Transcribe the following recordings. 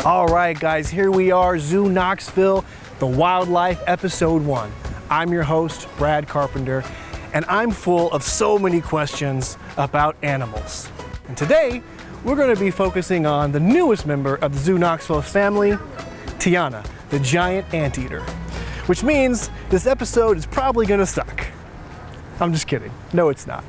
All right, guys, here we are, Zoo Knoxville, the Wildlife Episode 1. I'm your host, Brad Carpenter, and I'm full of so many questions about animals. And today, we're going to be focusing on the newest member of the Zoo Knoxville family, Tiana, the giant anteater. Which means this episode is probably going to suck. I'm just kidding. No, it's not.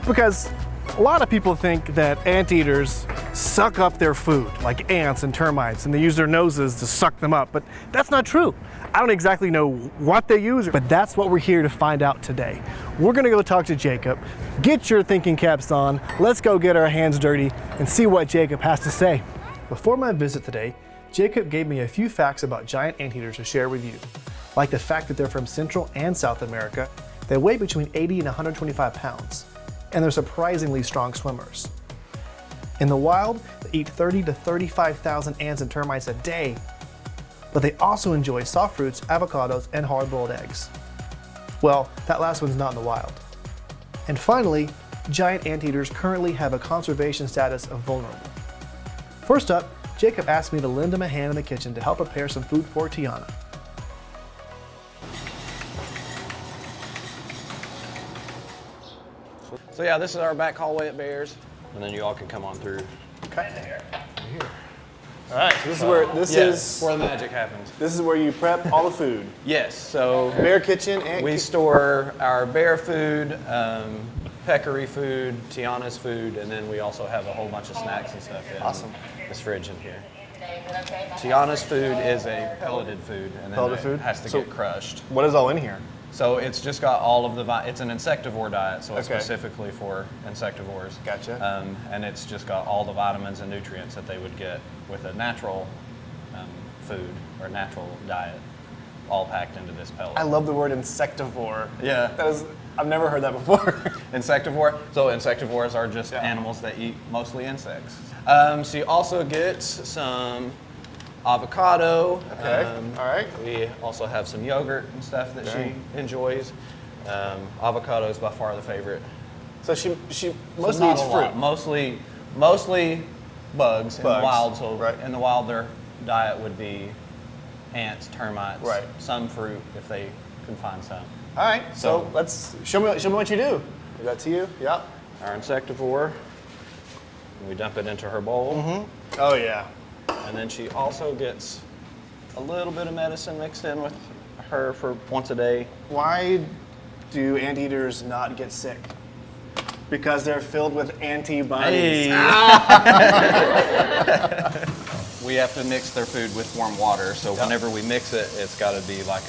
Because a lot of people think that anteaters suck up their food, like ants and termites, and they use their noses to suck them up, but that's not true. I don't exactly know what they use, but that's what we're here to find out today. We're gonna go talk to Jacob. Get your thinking caps on, let's go get our hands dirty and see what Jacob has to say. Before my visit today, Jacob gave me a few facts about giant anteaters to share with you, like the fact that they're from Central and South America, they weigh between 80 and 125 pounds, and they're surprisingly strong swimmers. In the wild, they eat 30 to 35,000 ants and termites a day, but they also enjoy soft fruits, avocados, and hard-boiled eggs. Well, that last one's not in the wild. And finally, giant anteaters currently have a conservation status of vulnerable. First up, Jacob asked me to lend him a hand in the kitchen to help prepare some food for Tiana. So yeah, this is our back hallway at Bears, and then you all can come on through. Okay. Here. All right, so this is where the magic happens. This is where you prep all the food. Yes, so Bear kitchen and we store our bear food, peccary food, Tiana's food, and then we also have a whole bunch of snacks and stuff in this fridge in here. Tiana's food is a pelleted food, and then it has to get crushed. What is all in here? So it's just got all of the, it's an insectivore diet, so it's specifically for insectivores. Gotcha. And it's just got all the vitamins and nutrients that they would get with a natural food or natural diet, all packed into this pellet. I love the word insectivore. Yeah. I've never heard that before. Insectivore, so insectivores are just animals that eat mostly insects. So you also get some avocado. Okay. All right. We also have some yogurt and stuff that she enjoys. Avocado is by far the favorite. So she mostly eats fruit. Mostly bugs in the wild. So in the wild, their diet would be ants, termites, some fruit if they can find some. All right. So let's show me what you do. Is that to you? Yep. Our insectivore. We dump it into her bowl. Mm-hmm. Oh yeah. And then she also gets a little bit of medicine mixed in with her for once a day. Why do anteaters not get sick? Because they're filled with antibodies. Hey. We have to mix their food with warm water, so whenever we mix it, it's got to be like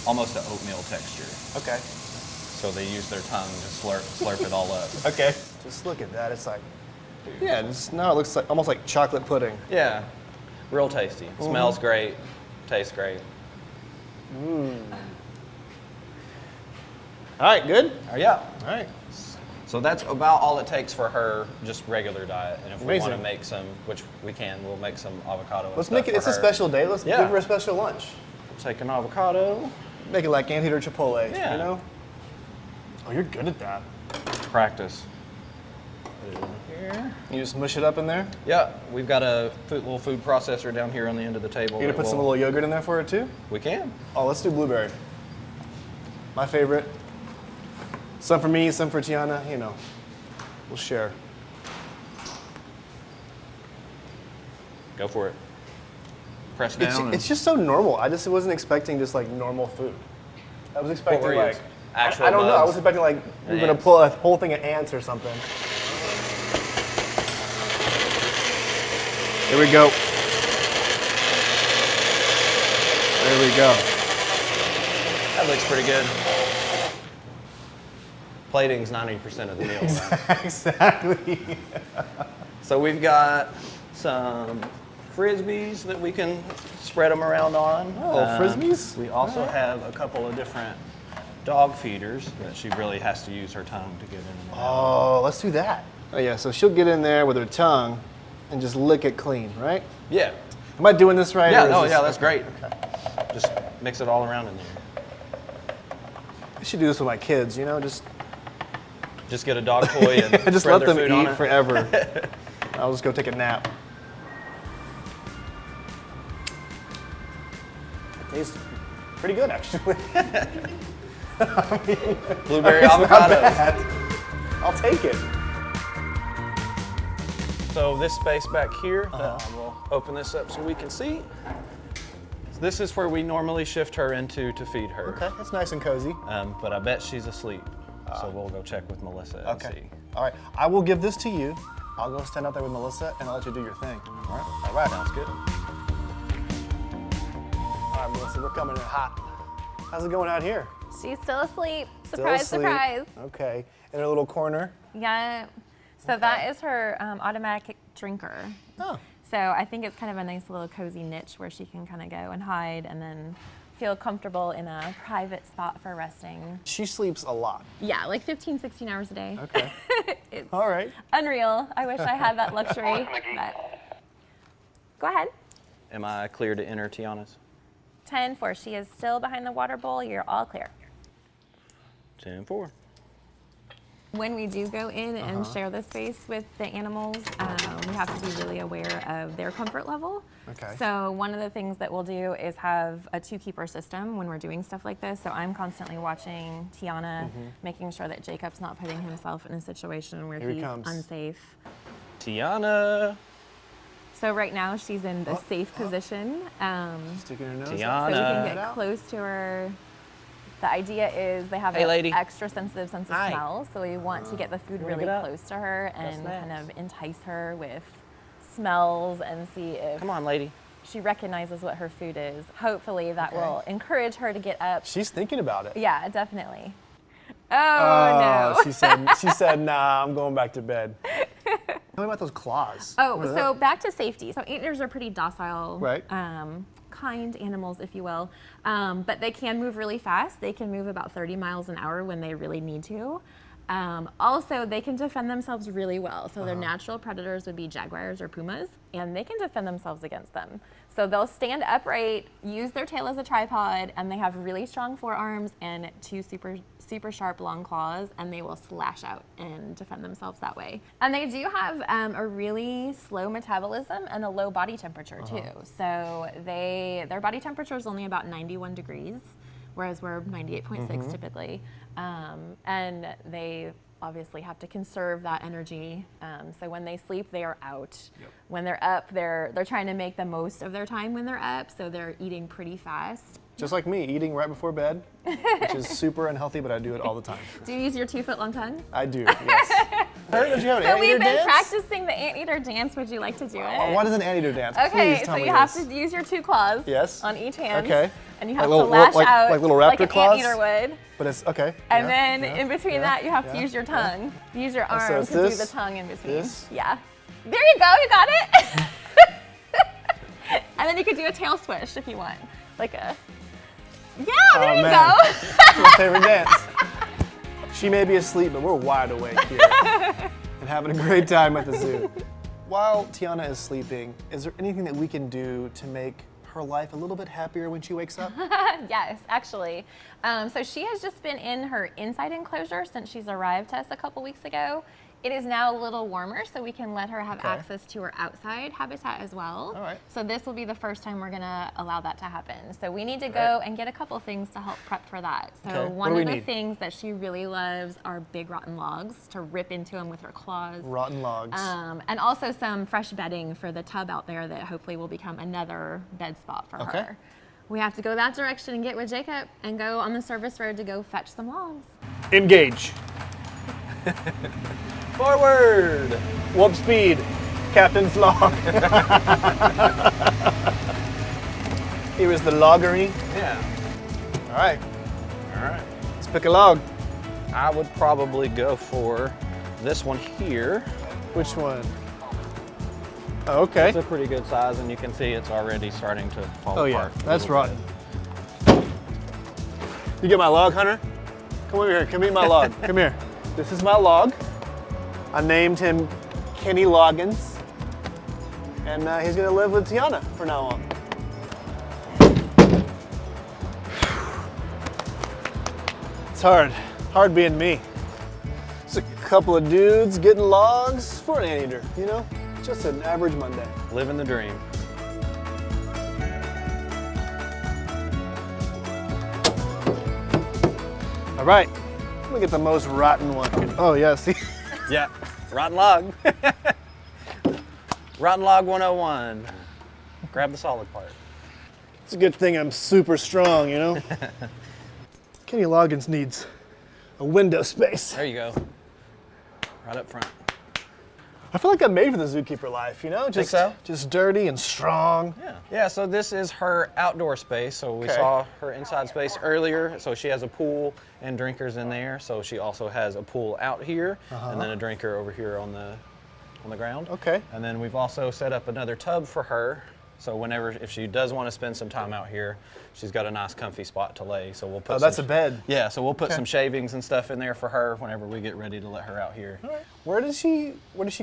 almost an oatmeal texture. Okay. So they use their tongue to slurp it all up. Okay. Just look at that. It's like, now it looks like almost like chocolate pudding. Yeah. Real tasty. Smells great. Tastes great. All right, good? Yeah. All right. So that's about all it takes for her just regular diet. And if we Amazing. want to make some, which we can, we'll make some avocado. Let's make it, it's a special day. Let's give her a special lunch. Take an avocado. Make it like anteater chipotle, you know? Oh, you're good at that. Practice. Put it in here. You just mush it up in there? Yeah, we've got a little food processor down here on the end of the table. You gonna put some little yogurt in there for it too? We can. Oh, let's do blueberry. My favorite. Some for me, some for Tiana, you know. We'll share. Go for it. Press down. It's just so normal. I just wasn't expecting just like normal food. I was expecting like actual I don't know. I bugs was expecting like we're gonna ants. pull a whole thing of ants or something. Here we go. There we go. That looks pretty good. Plating's 90% of the meal. Right? Exactly. So we've got some Frisbees that we can spread them around on. Oh, Frisbees? We also have a couple of different dog feeders that she really has to use her tongue to get in and out. Oh, let's do that. Oh yeah, so she'll get in there with her tongue and just lick it clean, right? Yeah. Am I doing this right? Yeah, that's great. Okay. Just mix it all around in there. I should do this with my kids, you know, just get a dog toy and just spread let their them food on eat it. forever. I'll just go take a nap. Tastes pretty good, actually. Blueberry It's not avocado. bad. I'll take it. So this space back here, I will open this up so we can see. So this is where we normally shift her into to feed her. Okay, that's nice and cozy. But I bet she's asleep. So we'll go check with Melissa and see. All right, I will give this to you. I'll go stand out there with Melissa and I'll let you do your thing. All right? All right. Sounds good. All right, Melissa, we're coming in hot. How's it going out here? She's still asleep. Surprise, Still asleep. surprise. Okay, in her little corner. Yeah. So that is her automatic drinker. Oh. So I think it's kind of a nice little cozy niche where she can kind of go and hide and then feel comfortable in a private spot for resting. She sleeps a lot. Yeah, like 15, 16 hours a day. Okay. It's All right. unreal. I wish I had that luxury. But go ahead. Am I clear to enter Tiana's? 10-4. She is still behind the water bowl. You're all clear. 10-4. When we do go in and share the space with the animals, we have to be really aware of their comfort level. Okay. So one of the things that we'll do is have a zookeeper system when we're doing stuff like this. So I'm constantly watching Tiana, making sure that Jacob's not putting himself in a situation where Here he he's comes. unsafe. Tiana. So right now she's in the safe position. Sticking her nose So we Tiana. can get close to her. The idea is they have Hey, an lady. extra sensitive sense of Hi. smell, so we want to get the food wanna really get up? close to her and snacks. kind of entice her with smells and see if Come on, lady. she recognizes what her food is. Hopefully that will encourage her to get up. She's thinking about it. Yeah, definitely. Oh, no. She said, nah, I'm going back to bed. Tell me about those claws. Oh, What are so they? back to safety. So anteaters are pretty docile, Right. kind animals, if you will, but they can move really fast. They can move about 30 miles an hour when they really need to. Also, they can defend themselves really well. So their natural predators would be jaguars or pumas, and they can defend themselves against them. So they'll stand upright, use their tail as a tripod, and they have really strong forearms and two super sharp long claws, and they will slash out and defend themselves that way. And they do have a really slow metabolism and a low body temperature too. So their body temperature is only about 91 degrees, whereas we're 98.6 typically. And they obviously have to conserve that energy. So when they sleep, they are out. When they're up, they're trying to make the most of their time when they're up, so they're eating pretty fast. Just like me, eating right before bed, which is super unhealthy, but I do it all the time. Do you use your 2-foot-long tongue? I do, yes. Heard, did you have an So anteater we've been dance? practicing the anteater dance. Would you like to do it? What is an anteater dance? Okay, Please tell so me you have this. to use your two claws Yes. on each hand. Okay. And you Like have little- to lash like- out like little raptor an claws? anteater would. But it's, okay. And yeah, then yeah, in between yeah, that, you have yeah, to use your tongue. Use your so arm it's to do this, the tongue in between. this. Yeah. There you go, you got it. And then you could do a tail swish if you want. Like a, yeah, there Oh, you man. go. It's my favorite dance. She may be asleep, but we're wide awake here and having a great time at the zoo. While Tiana is sleeping, is there anything that we can do to make her life a little bit happier when she wakes up? Yes, actually. So she has just been in her inside enclosure since she's arrived to us a couple weeks ago. It is now a little warmer, so we can let her have access to her outside habitat as well. All right. So this will be the first time we're gonna allow that to happen. So we need to go and get a couple things to help prep for that. So Okay. What one do of we the need? things that she really loves are big rotten logs to rip into them with her claws. Rotten logs. And also some fresh bedding for the tub out there that hopefully will become another bed spot for Okay. her. We have to go that direction and get with Jacob and go on the service road to go fetch some logs. Engage. Forward. Warp speed. Captain's log. Here is the loggery. Yeah. All right, All right. let's pick a log. I would probably go for this one here. Which one? Oh, okay. It's a pretty good size, and you can see it's already starting to fall Oh yeah, apart. a that's little rotten. bit. You get my log, Hunter? Come over here, come eat my log. Come here. This is my log. I named him Kenny Loggins. And he's gonna live with Tiana from now on. It's hard being me. It's a couple of dudes getting logs for an anteater, you know? Just an average Monday. Living the dream. All right, let me get the most rotten one. Oh yeah, see? Yeah, rotten log. Rotten log 101. Grab the solid part. It's a good thing I'm super strong, you know? Kenny Loggins needs a window space. There you go. Right up front. I feel like I'm made for the zookeeper life, you know? Think so? Just dirty and strong. Yeah. Yeah, so this is her outdoor space. So we Okay. saw her inside space earlier. So she has a pool and drinkers in there. So she also has a pool out here and then a drinker over here on the ground. Okay. And then we've also set up another tub for her. So if she does want to spend some time out here, she's got a nice comfy spot to lay. So we'll put That's a bed. Yeah, so we'll put Okay. some shavings and stuff in there for her whenever we get ready to let her out here. All right. Where does she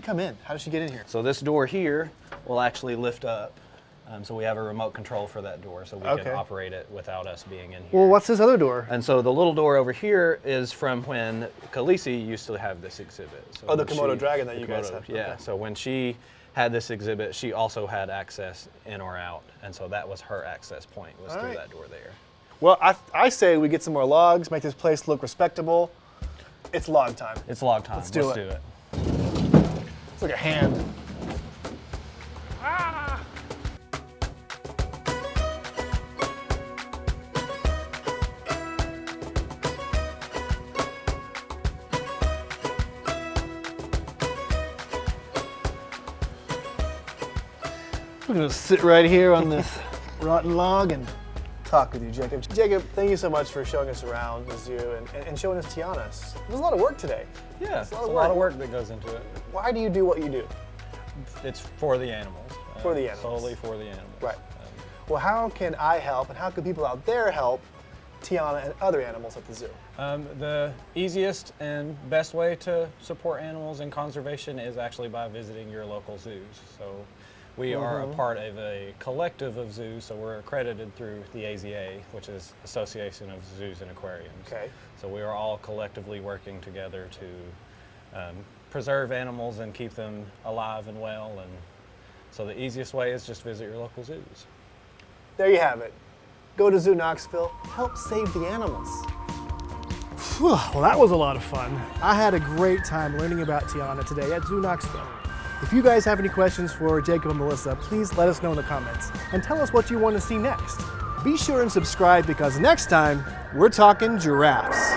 come in? How does she get in here? So this door here will actually lift up. So we have a remote control for that door so we Okay. can operate it without us being in here. Well, what's this other door? And so the little door over here is from when Khaleesi used to have this exhibit. So Oh, the when Komodo dragon that the you guys Komodo- have. Yeah, Okay. so when she had this exhibit, she also had access in or out. And so that was her access point, was All through right. that door there. Well, I say we get some more logs, make this place look respectable. It's log time. It's log time. Let's do it. do it. It's like a hand. We're gonna sit right here on this rotten log and talk with you, Jacob. Jacob, thank you so much for showing us around the zoo and showing us Tiana. It was a lot of work today. Yeah, It's it's a a lot lot of of work that goes into it. Why do you do what you do? It's for the animals. For the animals. Solely for the animals. Right. Well, how can I help and how can people out there help Tiana and other animals at the zoo? The easiest and best way to support animals in conservation is actually by visiting your local zoos. So we are a part of a collective of zoos, so we're accredited through the AZA, which is Association of Zoos and Aquariums. Okay. So we are all collectively working together to preserve animals and keep them alive and well. And so the easiest way is just visit your local zoos. There you have it. Go to Zoo Knoxville, help save the animals. Well, that was a lot of fun. I had a great time learning about Tiana today at Zoo Knoxville. If you guys have any questions for Jacob and Melissa, please let us know in the comments and tell us what you want to see next. Be sure and subscribe because next time we're talking giraffes.